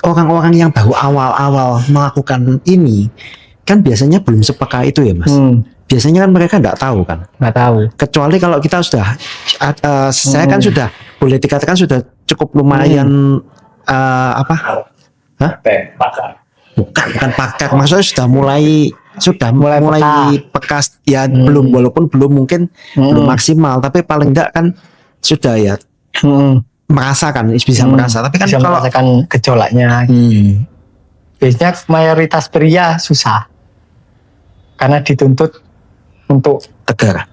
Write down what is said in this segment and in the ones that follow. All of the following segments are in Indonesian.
orang-orang yang baru awal-awal melakukan ini kan biasanya belum sepeka itu ya Mas. Biasanya kan mereka nggak tahu kan. Nggak tahu. Kecuali kalau kita sudah, saya kan sudah boleh dikatakan sudah cukup lumayan apa? Hah? Bukan pakar, maksudnya sudah mulai pekas ya, belum, walaupun belum mungkin belum maksimal, tapi paling enggak kan sudah ya merasakan, bisa merasa. Tapi kan bisa kalau merasakan gejolaknya. Biasanya mayoritas pria susah karena dituntut untuk tegar,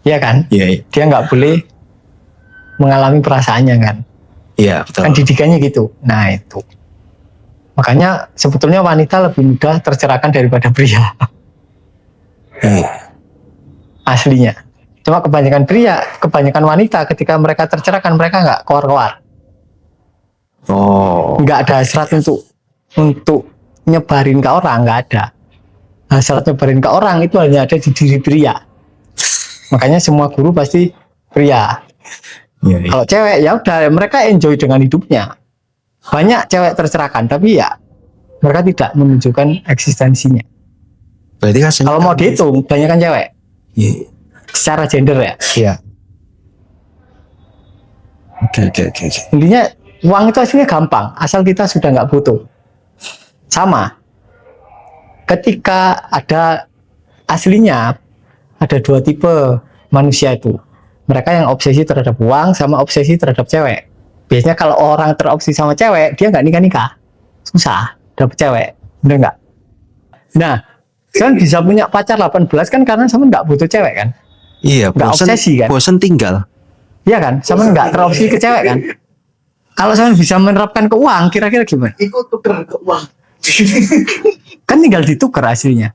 ya kan? Iya. Dia nggak boleh mengalami perasaannya kan? Iya, betul. Kan didikannya gitu. Nah itu. Makanya sebetulnya wanita lebih mudah tercerahkan daripada pria. Aslinya. Cuma kebanyakan wanita ketika mereka tercerahkan, mereka nggak keluar-keluar. Nggak ada hasrat untuk nyebarin ke orang, nggak ada. Hasrat nyebarin ke orang itu hanya ada di diri pria. Makanya semua guru pasti pria. Kalau cewek ya udah, mereka enjoy dengan hidupnya. Banyak cewek tercerahkan, tapi ya mereka tidak menunjukkan eksistensinya. Berarti kan kalau mau dihitung, banyak kan cewek. Secara gender ya. Iya. Oke. Intinya uang itu aslinya gampang, asal kita sudah nggak butuh. Sama. Ketika ada aslinya ada dua tipe manusia itu. Mereka yang obsesi terhadap uang sama obsesi terhadap cewek. Biasanya kalau orang terobsesi sama cewek, dia nggak nikah. Susah dapet cewek. Bener nggak? Nah, kan bisa punya pacar 18 kan karena sama nggak butuh cewek kan? Iya, nggak obsesi kan? Bosen tinggal. Iya kan? Sama nggak terobsesi ke cewek kan? Kalau saya bisa menerapkan ke uang, kira-kira gimana? Ikut tuker ke uang. Kan tinggal ditukar aslinya.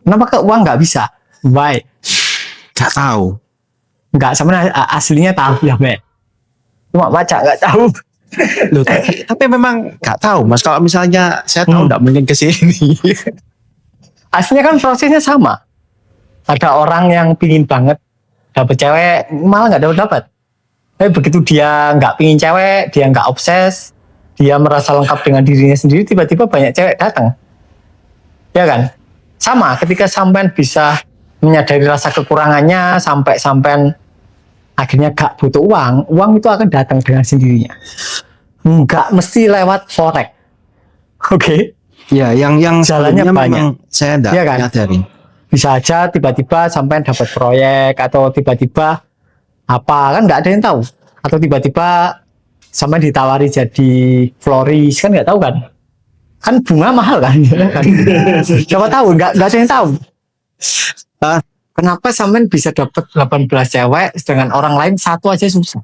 Kenapa ke uang nggak bisa? Baik. Gak tahu. Nggak, sama aslinya tahu ya, Mbak. Cuma baca nggak tahu. Loh, tapi memang nggak tahu Mas, kalau misalnya saya tahu nggak mungkin kesini. Aslinya kan prosesnya sama. Ada orang yang pingin banget dapet cewek, malah nggak dapat. Tapi begitu dia nggak pingin cewek, dia nggak obses, dia merasa lengkap dengan dirinya sendiri, tiba-tiba banyak cewek datang. Ya kan? Sama ketika sampean bisa menyadari rasa kekurangannya, sampai akhirnya gak butuh uang itu akan datang dengan sendirinya. Nggak mesti lewat forex. Oke? Ya, yang jalannya banyak. Saya enggak nyadari. Bisa aja tiba-tiba sampai dapat proyek, atau tiba-tiba apa, kan nggak ada yang tahu. Atau tiba-tiba sampai ditawari jadi florist, kan nggak tahu kan? Kan bunga mahal kan? Coba tahu, nggak ada yang tahu. Kenapa sampean bisa dapat 18 cewek sedangkan orang lain satu aja susah?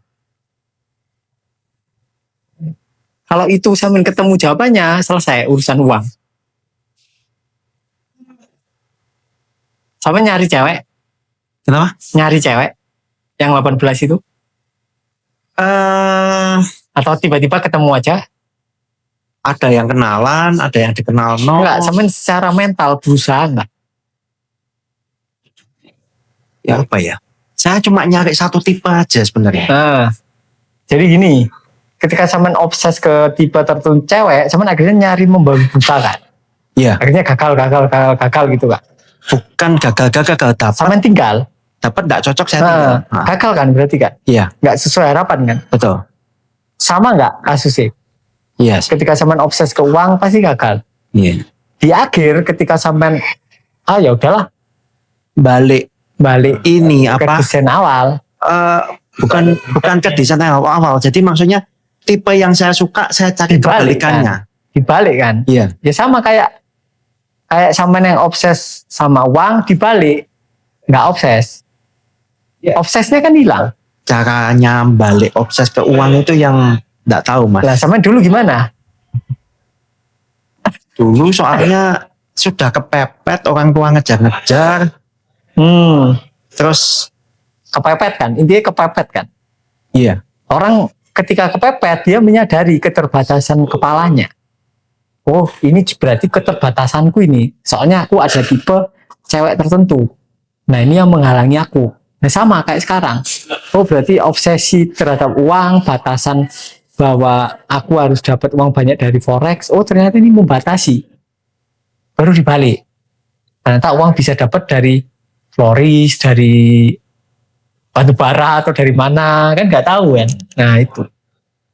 Kalau itu sampean ketemu jawabannya, selesai urusan uang. Sampean nyari cewek. Kenapa? Nyari cewek yang 18 itu? Atau tiba-tiba ketemu aja? Ada yang kenalan, ada yang dikenal. Enggak, sampean secara mental berusaha enggak? Ya apa ya? Saya cuma nyari satu tipe aja sebenarnya. Jadi gini, ketika sampean obses ke tipe tertentu cewek, sampean akhirnya nyari membabi buta kan? Iya. Akhirnya gagal gitu kan? Bukan gagal dapat. Sampean tinggal. Dapat nggak cocok saya tinggal. Gagal kan berarti kan? Iya. Nggak sesuai harapan kan? Betul. Sama nggak kasusnya? Iya. Ketika sampean obses ke uang pasti gagal. Iya. Di akhir ketika sampean ya udahlah, balik ini ke apa? desain awal. Bukan ke desain awal. Jadi maksudnya tipe yang saya suka saya cari kebalikannya. Dibalik kan? Iya. Ya sama kayak sampean yang obses sama uang, dibalik nggak obses. Obsesnya kan hilang. Caranya balik obses ke uang itu yang nggak tahu Mas. Lah sampean dulu gimana? Dulu soalnya sudah kepepet, orang tua ngejar-ngejar. Terus kepepet kan? Intinya kepepet kan? Iya. Orang ketika kepepet dia menyadari keterbatasan kepalanya. Oh, ini berarti keterbatasanku ini. Soalnya aku ada tipe cewek tertentu. Nah, ini yang menghalangi aku. Nah, sama kayak sekarang. Oh, berarti obsesi terhadap uang, batasan bahwa aku harus dapat uang banyak dari forex, oh ternyata ini membatasi. Baru dibalik. Ternyata uang bisa dapat dari floris, dari batu bara atau dari mana, kan nggak tahu kan. Nah itu.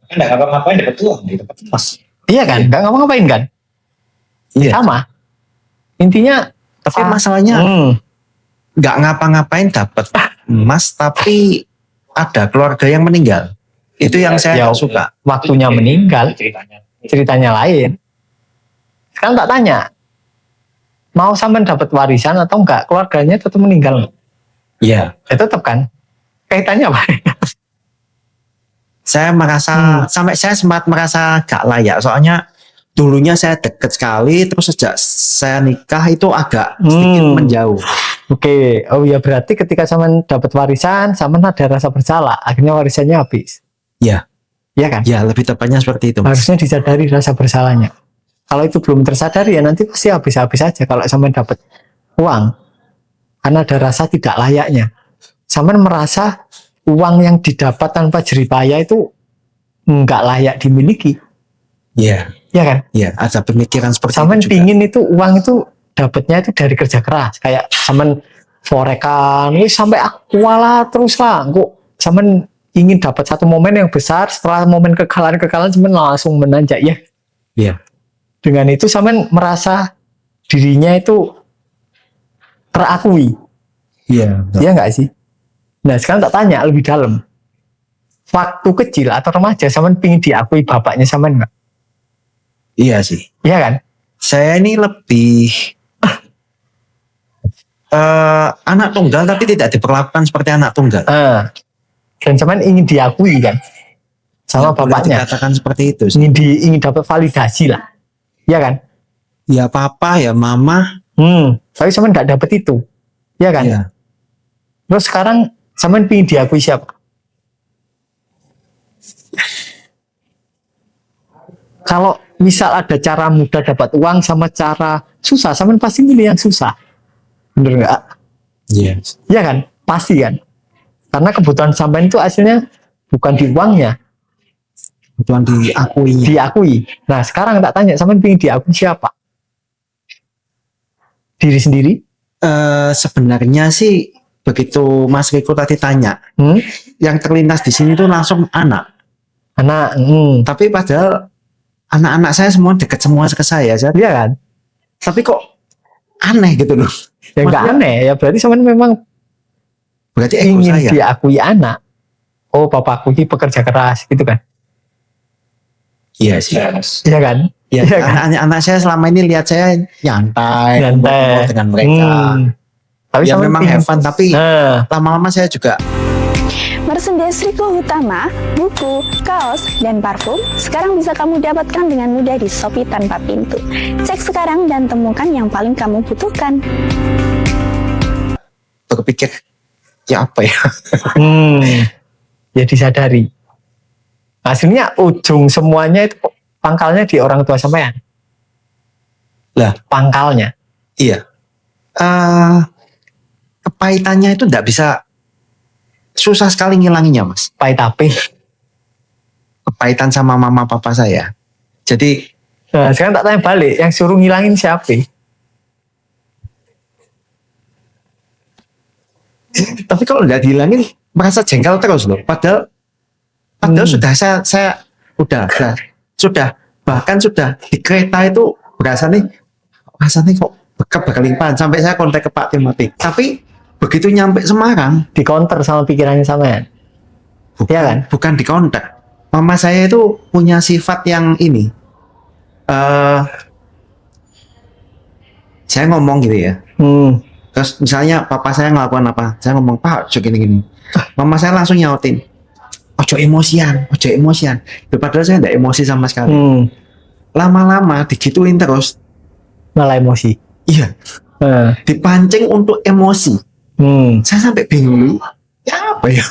Kan nggak ngapa-ngapain dapat uang, dapat emas. Iya kan, nggak ngapa-ngapain kan. Iya. Sama. Intinya, Tapi masalahnya nggak ngapa-ngapain dapat emas, tapi ada keluarga yang meninggal. Itu yang saya Ya, nggak suka. waktunya meninggal, ceritanya lain. Sekarang tak tanya, mau sampean dapat warisan atau enggak, keluarganya tetap meninggal. Iya. Ya tetap kan. Kaitannya apa? Saya merasa sampai saya sempat merasa gak layak. Soalnya dulunya saya deket sekali, terus sejak saya nikah itu agak sedikit menjauh. Oke, oh ya berarti ketika sampean dapat warisan, sampean ada rasa bersalah, akhirnya warisannya habis. Iya. Iya kan? Ya, lebih tepatnya seperti itu. Harusnya disadari rasa bersalahnya. Kalau itu belum tersadari ya nanti pasti habis-habis aja kalau sampean dapat uang. Karena ada rasa tidak layaknya. Sampean merasa uang yang didapat tanpa jeripaya itu nggak layak dimiliki. Iya. Iya kan? Iya, ada pemikiran seperti Sampean itu juga. pingin itu uang itu dapatnya itu dari kerja keras. Kayak sampean forekan, wis sampai akuala terus lah. Kok sampean ingin dapat satu momen yang besar, setelah momen kekalahan sampean langsung menanjak ya. Iya. Dengan itu sampean merasa dirinya itu terakui. Iya. Iya nggak sih? Nah sekarang tak tanya lebih dalam. Waktu kecil atau remaja sampean pingin diakui bapaknya sampean nggak? Iya sih. Iya kan? Saya ini lebih anak tunggal tapi tidak diperlakukan seperti anak tunggal. Dan sampean ingin diakui kan sama Ya, boleh bapaknya. dikatakan seperti itu sih. Ingin dapat validasi lah. Iya kan? Ya papa, ya mama. Tapi sampean nggak dapat itu. Iya kan? Iya. Terus sekarang sampean pingin diakui siapa? Kalau misal ada cara mudah dapat uang sama cara susah, sampean pasti milih yang susah. Bener nggak? Iya. Iya kan? Pasti kan? Karena kebutuhan sampean itu hasilnya bukan di uangnya, Kebutuhan diakuinya. diakui. Nah sekarang tak tanya, sampean pingin diakui siapa? Diri sendiri? Sebenarnya sih begitu Mas Riko tadi tanya, Hmm? yang terlintas di sini tuh langsung anak. Anak? Tapi padahal anak-anak saya semua dekat semua ke saya. Iya kan? Tapi kok aneh gitu loh. Ya nggak Maksudnya, aneh ya, berarti sampean memang berarti ego ingin saya. diakui anak. Oh papaku ini pekerja keras gitu kan? Iya sih. Iya kan? Ya, Iya kan? anak-anak saya selama ini lihat saya nyantai, Nyantai. ngobrol dengan mereka. Tapi Ya sampean memang pingin- have fun, tapi Nah, lama-lama saya juga Merchandise Riko Utama, buku, kaos, dan parfum sekarang bisa kamu dapatkan dengan mudah di Shopee tanpa pintu. Cek sekarang dan temukan yang paling kamu butuhkan. berpikir ya apa ya. ya disadari. Hasilnya ujung semuanya itu pangkalnya di orang tua sampean. Lah. Pangkalnya. Iya. Kepahitannya itu tidak bisa, susah sekali ngilanginya Mas. Pahit apa? Kepahitan sama mama papa saya. Jadi Nah, sekarang tak tanya balik, yang suruh ngilangin siapa? tapi kalau nggak dihilangin merasa jengkel terus loh. Padahal sudah saya sudah bahkan sudah di kereta itu rasanya kok berkelimpahan sampai saya kontak ke Pak Timothy. Tapi begitu nyampe Semarang Di counter sama pikirannya sampean. Iya kan? bukan di kontak. Mama saya itu punya sifat yang ini. Saya ngomong gitu ya. Terus misalnya papa saya ngelakukan apa, saya ngomong Pak, ojo gini-gini. Mama saya langsung nyautin, ojo emosian. Padahal saya tidak emosi sama sekali. Lama-lama digituin terus, Malah emosi. iya, dipancing untuk emosi. Saya sampai bingung, ya apa ya?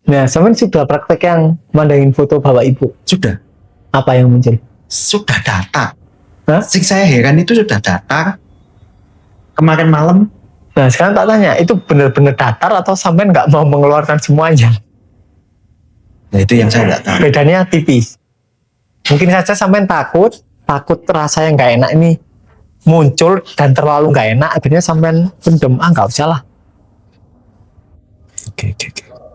Nah, sampean sudah praktek yang mandangin foto bapak ibu. Sudah Apa yang muncul? data. Hah? Sing saya heran itu sudah data. Kemarin malam, Nah, sekarang tak tanya, itu benar-benar datar atau sampean nggak mau mengeluarkan semuanya? Nah itu yang saya nggak tahu. Bedanya tipis. Mungkin saja sampean takut rasa yang nggak enak ini muncul dan terlalu nggak enak, akhirnya sampean pendem, nggak usah lah. Oke.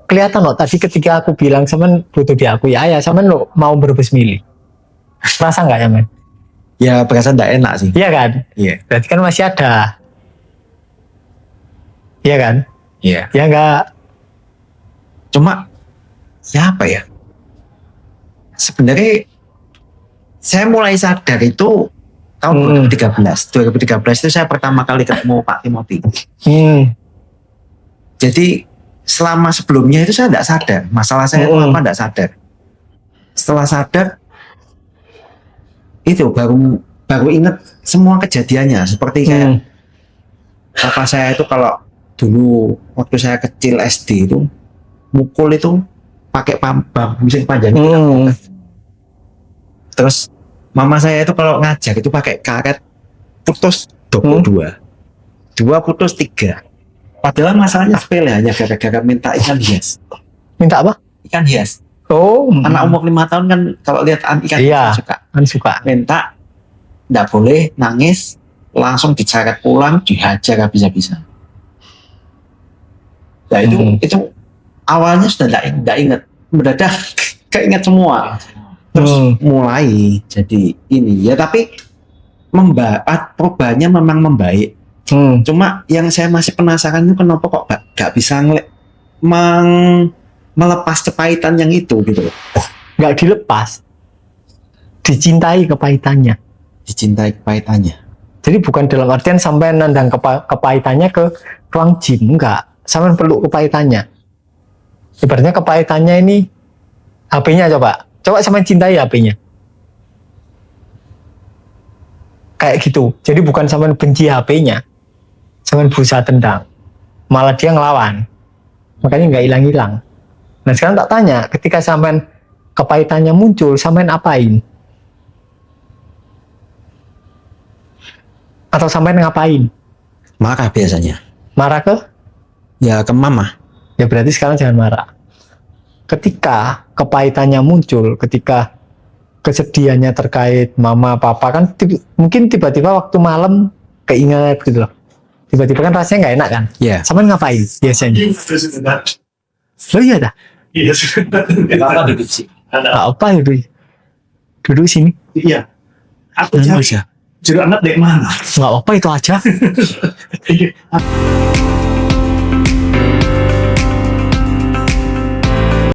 Kelihatan loh tadi ketika aku bilang sampean butuh diakui, ya sampean lo mau berebus milih. Rasa nggak ya men? Ya perasaan nggak enak sih. Iya kan? Iya. Berarti kan masih ada. Iya kan? Iya. Ya nggak? Cuma siapa ya? Sebenarnya saya mulai sadar itu tahun 2013. 2013 itu saya pertama kali ketemu Pak Timothy. Jadi selama sebelumnya itu saya tidak sadar masalah saya itu apa, tidak sadar. Setelah sadar itu baru ingat semua kejadiannya, seperti kayak papa saya itu kalau dulu waktu saya kecil SD itu mukul itu pakai mesin panjang. Terus mama saya itu kalau ngajar itu pakai karet putus 22. 2 putus 3. Padahal masalahnya sepele, hanya gara-gara minta ikan hias. Minta apa? Ikan hias. Oh, Anak umur 5 tahun kan kalau lihat ikan iya, hias suka. kan suka. Minta, nggak boleh nangis, langsung diseret pulang, dihajar habis-habisan. Nah itu awalnya sudah nggak ingat, mendadak keinget semua. Terus mulai jadi ini ya, tapi perubahannya memang membaik. Cuma yang saya masih penasaran itu kenapa kok gak bisa melepas kepahitan yang itu gitu. Nggak dilepas, dicintai kepahitannya. Dicintai kepahitannya. Jadi bukan dalam artian sampai nandang kepahitannya ke ruang gym, enggak. Sampai perlu kepahitannya. Ibaratnya kepahitannya ini HP-nya coba sampai cintai HP-nya. Kayak gitu. Jadi bukan sampai benci HP-nya, sampai berusaha tendang. Malah dia ngelawan. Makanya nggak hilang-hilang. Nah sekarang tak tanya, ketika sampai kepahitannya muncul, sampai apain? Atau sampai ngapain? Marah biasanya. Marah ke? Ya ke mama. Ya berarti sekarang jangan marah. Ketika kepahitannya muncul, ketika kesedihannya terkait mama, papa, kan mungkin tiba-tiba waktu malam keinget gitu loh. Tiba-tiba kan rasanya nggak enak kan? Iya. Sampai ngapain biasanya? Oh iya dah. Iya, Kenapa duduk sih? Apa ya duduk sini? iya. Aku Nggak cari usah. jeruk anak dari mana? Nggak apa itu aja.